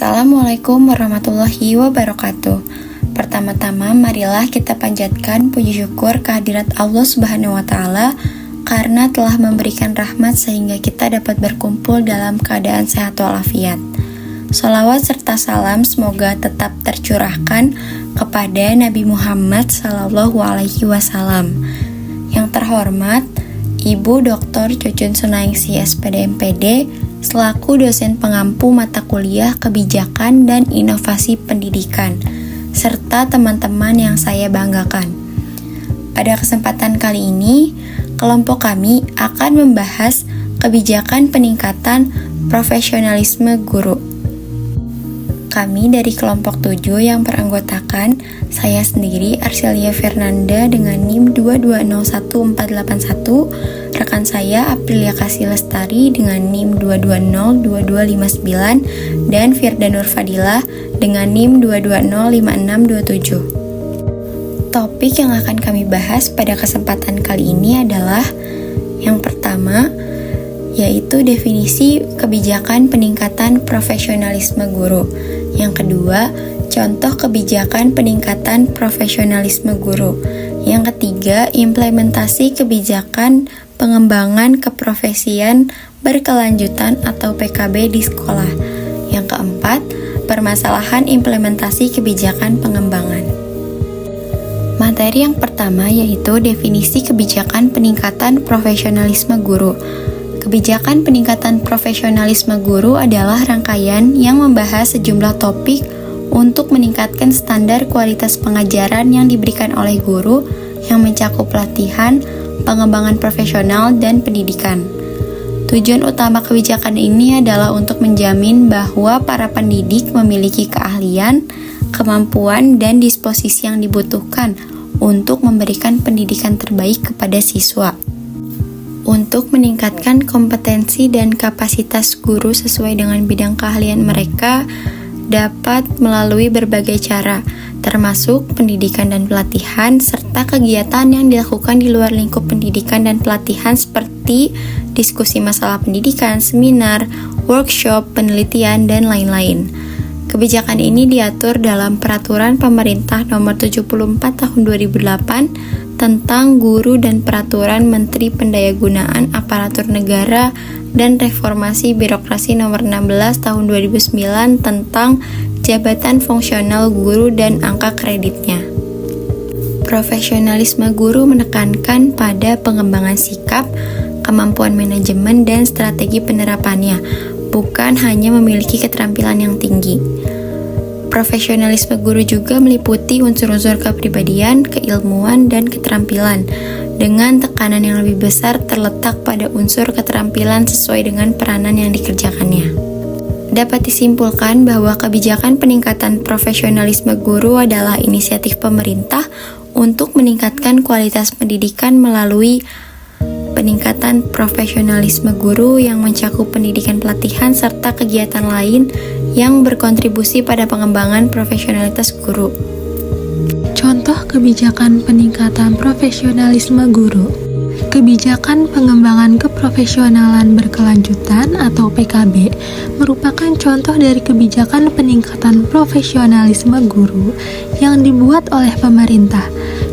Assalamualaikum warahmatullahi wabarakatuh. Pertama-tama marilah kita panjatkan puji syukur kehadirat Allah Subhanahu wa taala karena telah memberikan rahmat sehingga kita dapat berkumpul dalam keadaan sehat walafiat. Sholawat serta salam semoga tetap tercurahkan kepada Nabi Muhammad SAW. Yang terhormat Ibu Dr. Cucun Sunaingsi SPD MPD selaku dosen pengampu mata kuliah Kebijakan dan Inovasi Pendidikan, serta teman-teman yang saya banggakan. Pada kesempatan kali ini, kelompok kami akan membahas kebijakan peningkatan profesionalisme guru. Kami dari kelompok 7 yang beranggotakan saya sendiri Arselia Fernanda dengan NIM 2201481, rekan saya Aprilia Kasih Lestari dengan NIM 2202259, dan Firda Nur Fadilah dengan NIM 2205627. Topik yang akan kami bahas pada kesempatan kali ini adalah yang pertama, yaitu definisi kebijakan peningkatan profesionalisme guru. Yang kedua, contoh kebijakan peningkatan profesionalisme guru. Yang ketiga, implementasi kebijakan pengembangan keprofesian berkelanjutan atau PKB di sekolah. Yang keempat, permasalahan implementasi kebijakan pengembangan. Materi yang pertama yaitu definisi kebijakan peningkatan profesionalisme guru. Kebijakan peningkatan profesionalisme guru adalah rangkaian yang membahas sejumlah topik untuk meningkatkan standar kualitas pengajaran yang diberikan oleh guru yang mencakup pelatihan, pengembangan profesional, dan pendidikan. Tujuan utama kebijakan ini adalah untuk menjamin bahwa para pendidik memiliki keahlian, kemampuan, dan disposisi yang dibutuhkan untuk memberikan pendidikan terbaik kepada siswa. Untuk meningkatkan kompetensi dan kapasitas guru sesuai dengan bidang keahlian mereka dapat melalui berbagai cara, termasuk pendidikan dan pelatihan, serta kegiatan yang dilakukan di luar lingkup pendidikan dan pelatihan seperti diskusi masalah pendidikan, seminar, workshop, penelitian, dan lain-lain. Kebijakan ini diatur dalam Peraturan Pemerintah Nomor 74 Tahun 2008 tentang guru dan Peraturan Menteri Pendayagunaan Aparatur Negara dan Reformasi Birokrasi Nomor 16 Tahun 2009 tentang jabatan fungsional guru dan angka kreditnya. Profesionalisme guru menekankan pada pengembangan sikap, kemampuan manajemen, dan strategi penerapannya, bukan hanya memiliki keterampilan yang tinggi. Profesionalisme guru juga meliputi unsur-unsur kepribadian, keilmuan, dan keterampilan, dengan tekanan yang lebih besar terletak pada unsur keterampilan sesuai dengan peranan yang dikerjakannya. Dapat disimpulkan bahwa kebijakan peningkatan profesionalisme guru adalah inisiatif pemerintah untuk meningkatkan kualitas pendidikan melalui peningkatan profesionalisme guru yang mencakup pendidikan pelatihan serta kegiatan lain yang berkontribusi pada pengembangan profesionalitas guru. Contoh kebijakan peningkatan profesionalisme guru. Kebijakan pengembangan keprofesionalan berkelanjutan atau PKB merupakan contoh dari kebijakan peningkatan profesionalisme guru yang dibuat oleh pemerintah.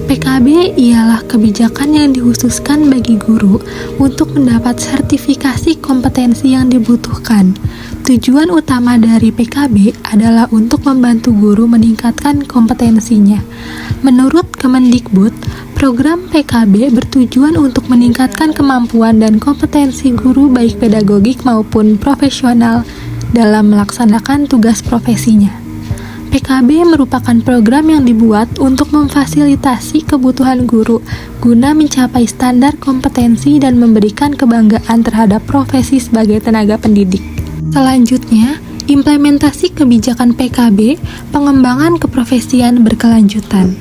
PKB ialah kebijakan yang dikhususkan bagi guru untuk mendapat sertifikasi kompetensi yang dibutuhkan. Tujuan utama dari PKB adalah untuk membantu guru meningkatkan kompetensinya. Menurut Kemendikbud, program PKB bertujuan untuk meningkatkan kemampuan dan kompetensi guru baik pedagogik maupun profesional dalam melaksanakan tugas profesinya. PKB merupakan program yang dibuat untuk memfasilitasi kebutuhan guru guna mencapai standar kompetensi dan memberikan kebanggaan terhadap profesi sebagai tenaga pendidik. Selanjutnya, implementasi kebijakan PKB, pengembangan keprofesian berkelanjutan.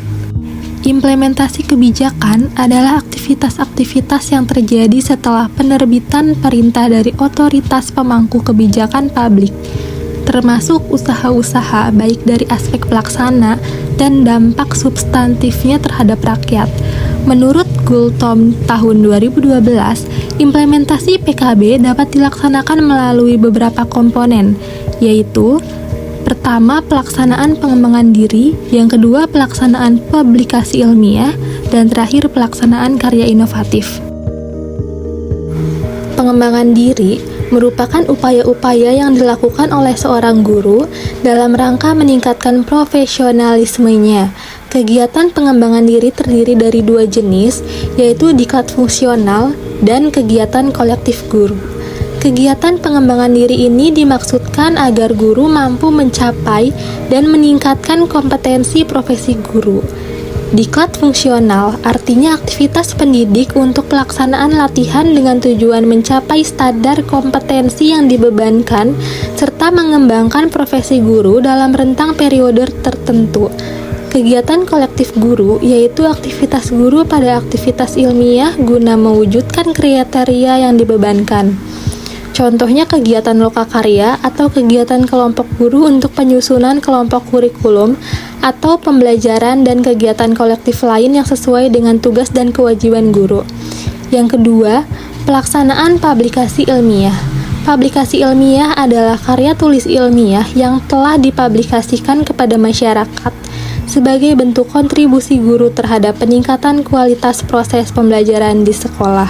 Implementasi kebijakan adalah aktivitas-aktivitas yang terjadi setelah penerbitan perintah dari otoritas pemangku kebijakan publik, termasuk usaha-usaha baik dari aspek pelaksana dan dampak substantifnya terhadap rakyat. Menurut Gultom tahun 2012, implementasi PKB dapat dilaksanakan melalui beberapa komponen, yaitu pertama, pelaksanaan pengembangan diri, yang kedua, pelaksanaan publikasi ilmiah, dan terakhir, pelaksanaan karya inovatif. Pengembangan diri merupakan upaya-upaya yang dilakukan oleh seorang guru dalam rangka meningkatkan profesionalismenya. Kegiatan pengembangan diri terdiri dari dua jenis, yaitu diklat fungsional dan kegiatan kolektif guru. Kegiatan pengembangan diri ini dimaksudkan agar guru mampu mencapai dan meningkatkan kompetensi profesi guru. Diklat fungsional artinya aktivitas pendidik untuk pelaksanaan latihan dengan tujuan mencapai standar kompetensi yang dibebankan serta mengembangkan profesi guru dalam rentang periode tertentu. Kegiatan kolektif guru yaitu aktivitas guru pada aktivitas ilmiah guna mewujudkan kriteria yang dibebankan. Contohnya kegiatan lokakarya atau kegiatan kelompok guru untuk penyusunan kelompok kurikulum atau pembelajaran dan kegiatan kolektif lain yang sesuai dengan tugas dan kewajiban guru. Yang kedua, pelaksanaan publikasi ilmiah. Publikasi ilmiah adalah karya tulis ilmiah yang telah dipublikasikan kepada masyarakat sebagai bentuk kontribusi guru terhadap peningkatan kualitas proses pembelajaran di sekolah.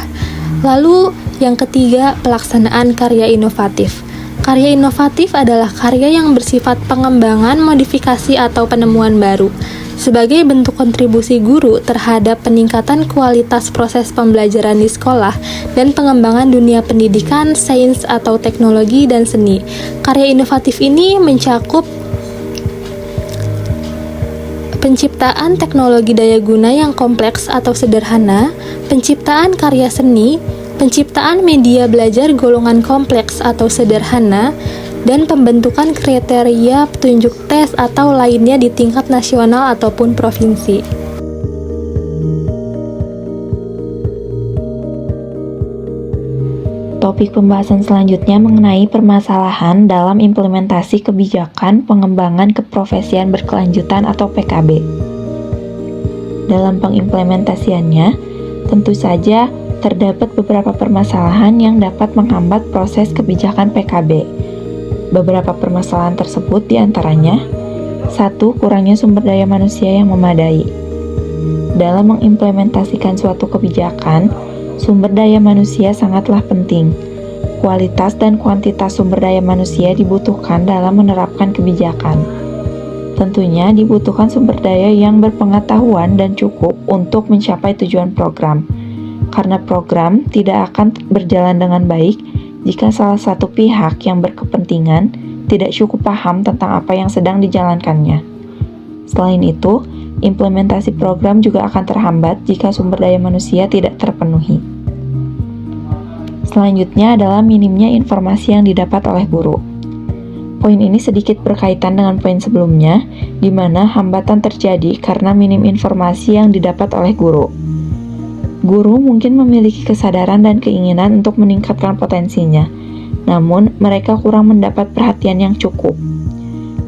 Lalu, yang ketiga, pelaksanaan karya inovatif. Karya inovatif adalah karya yang bersifat pengembangan, modifikasi, atau penemuan baru sebagai bentuk kontribusi guru terhadap peningkatan kualitas proses pembelajaran di sekolah dan pengembangan dunia pendidikan, sains, atau teknologi dan seni. Karya inovatif ini mencakup penciptaan teknologi daya guna yang kompleks atau sederhana, penciptaan karya seni, penciptaan media belajar golongan kompleks atau sederhana, dan pembentukan kriteria petunjuk tes atau lainnya di tingkat nasional ataupun provinsi. Topik pembahasan selanjutnya mengenai permasalahan dalam implementasi kebijakan pengembangan keprofesian berkelanjutan atau PKB. Dalam pengimplementasiannya, tentu saja terdapat beberapa permasalahan yang dapat menghambat proses kebijakan PKB. Beberapa permasalahan tersebut diantaranya: 1. Kurangnya sumber daya manusia yang memadai. Dalam mengimplementasikan suatu kebijakan, sumber daya manusia sangatlah penting. Kualitas dan kuantitas sumber daya manusia dibutuhkan dalam menerapkan kebijakan. Tentunya dibutuhkan sumber daya yang berpengetahuan dan cukup untuk mencapai tujuan program. Karena program tidak akan berjalan dengan baik jika salah satu pihak yang berkepentingan tidak cukup paham tentang apa yang sedang dijalankannya. Selain itu, implementasi program juga akan terhambat jika sumber daya manusia tidak terpenuhi. Selanjutnya adalah minimnya informasi yang didapat oleh guru. Poin ini sedikit berkaitan dengan poin sebelumnya, di mana hambatan terjadi karena minim informasi yang didapat oleh guru. Guru mungkin memiliki kesadaran dan keinginan untuk meningkatkan potensinya, namun mereka kurang mendapat perhatian yang cukup.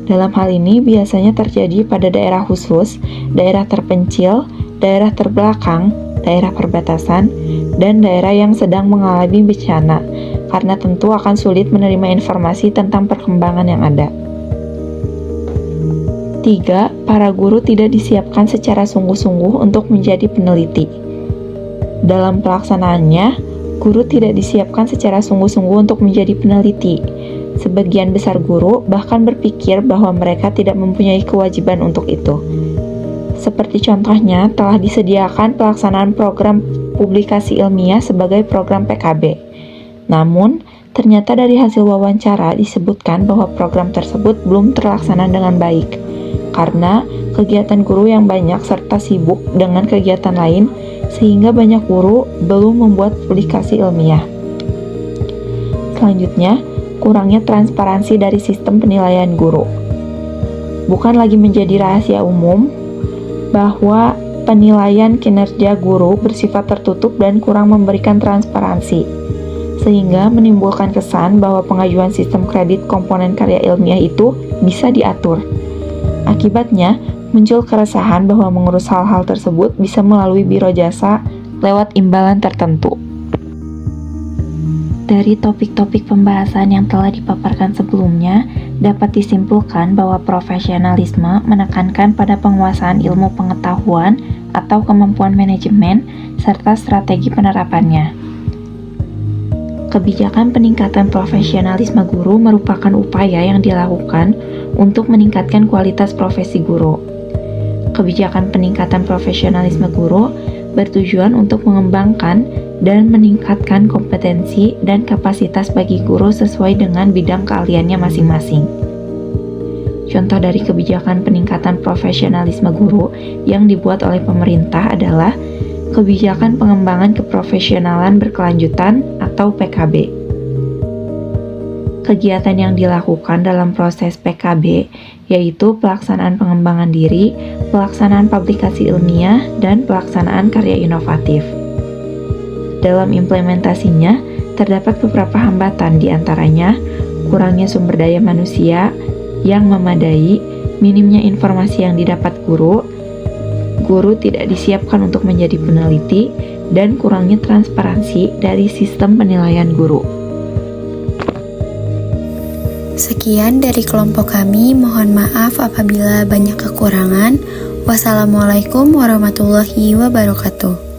Dalam hal ini biasanya terjadi pada daerah khusus, daerah terpencil, daerah terbelakang, daerah perbatasan, dan daerah yang sedang mengalami bencana, karena tentu akan sulit menerima informasi tentang perkembangan yang ada. 3. Para guru tidak disiapkan secara sungguh-sungguh untuk menjadi peneliti. Dalam pelaksanaannya, guru tidak disiapkan secara sungguh-sungguh untuk menjadi peneliti. Sebagian besar guru bahkan berpikir bahwa mereka tidak mempunyai kewajiban untuk itu. Seperti contohnya, telah disediakan pelaksanaan program publikasi ilmiah sebagai program PKB. Namun, ternyata dari hasil wawancara disebutkan bahwa program tersebut belum terlaksana dengan baik, karena kegiatan guru yang banyak serta sibuk dengan kegiatan lain, sehingga banyak guru belum membuat publikasi ilmiah. Selanjutnya, kurangnya transparansi dari sistem penilaian guru. Bukan lagi menjadi rahasia umum bahwa penilaian kinerja guru bersifat tertutup dan kurang memberikan transparansi, sehingga menimbulkan kesan bahwa pengajuan sistem kredit komponen karya ilmiah itu bisa diatur. Akibatnya, muncul keresahan bahwa mengurus hal-hal tersebut bisa melalui biro jasa lewat imbalan tertentu. Dari topik-topik pembahasan yang telah dipaparkan sebelumnya, dapat disimpulkan bahwa profesionalisme menekankan pada penguasaan ilmu pengetahuan atau kemampuan manajemen serta strategi penerapannya. Kebijakan peningkatan profesionalisme guru merupakan upaya yang dilakukan untuk meningkatkan kualitas profesi guru. Kebijakan peningkatan profesionalisme guru bertujuan untuk mengembangkan dan meningkatkan kompetensi dan kapasitas bagi guru sesuai dengan bidang keahliannya masing-masing. Contoh dari kebijakan peningkatan profesionalisme guru yang dibuat oleh pemerintah adalah Kebijakan Pengembangan Keprofesionalan Berkelanjutan atau PKB. Kegiatan yang dilakukan dalam proses PKB yaitu pelaksanaan pengembangan diri, pelaksanaan publikasi ilmiah, dan pelaksanaan karya inovatif. Dalam implementasinya, terdapat beberapa hambatan, diantaranya kurangnya sumber daya manusia yang memadai, minimnya informasi yang didapat guru tidak disiapkan untuk menjadi peneliti, dan kurangnya transparansi dari sistem penilaian guru. Sekian dari kelompok kami, mohon maaf apabila banyak kekurangan. Wassalamualaikum warahmatullahi wabarakatuh.